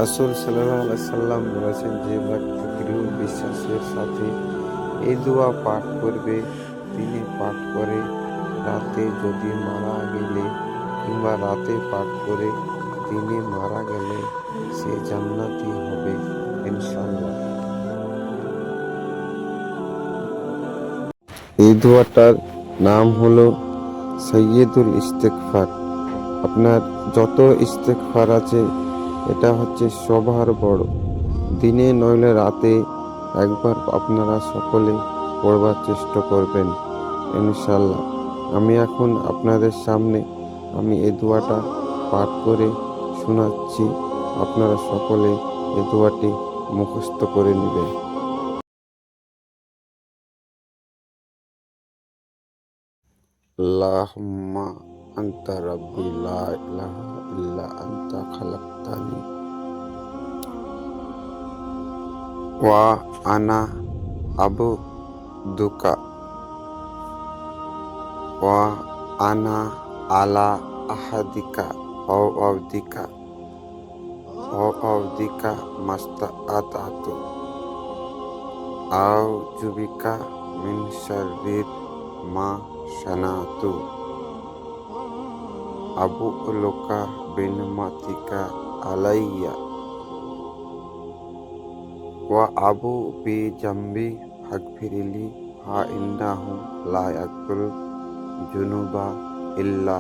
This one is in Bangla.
রাসূল সাল্লাল্লাহু আলাইহি সাল্লাম বলেছেন, যে ব্যক্তি দৃঢ় বিশ্বাসের সাথে এই দোয়া পাঠ করবে, দিনে পাঠ করে রাতে যদি মারা গেলে, কিংবা রাতে পাঠ করে দিনে মারা গেলে সে জান্নাতি হবে ইনশাআল্লাহ। এই দোয়াটার নাম হলো সাইয়্যিদুল ইস্তেগফার। আপনার যত ইস্তেগফার আছে, এটা হচ্ছে সবার বড়। দিনে নইলে রাতে একবার আপনারা সকলে পড়বার চেষ্টা করবেন ইনশাআল্লাহ। আমি এখন আপনাদের সামনে এই দোয়াটা পাঠ করে শোনাচ্ছি। আপনারা সকলে এই দোয়াটি মুখস্থ করে নেবেন। আল্লাহুম্মা আনতা রাব্বি লা ইলাহা ইল্লা আনতা খালাকতানি ওয়া আনা আবদুকা ওয়া আনা আলা আহাদিকা ওয়াদিকা মাস্তাআতাতু আউযুবিকা মিন শাররি মা সানাতু আবুলুকা বিনিমাতিকা আলাইয়া ওয়া আবু বি জামবি ফাগফিরলি ইন্নাহু লা ইয়াগফিরুয যুনুবা ইল্লা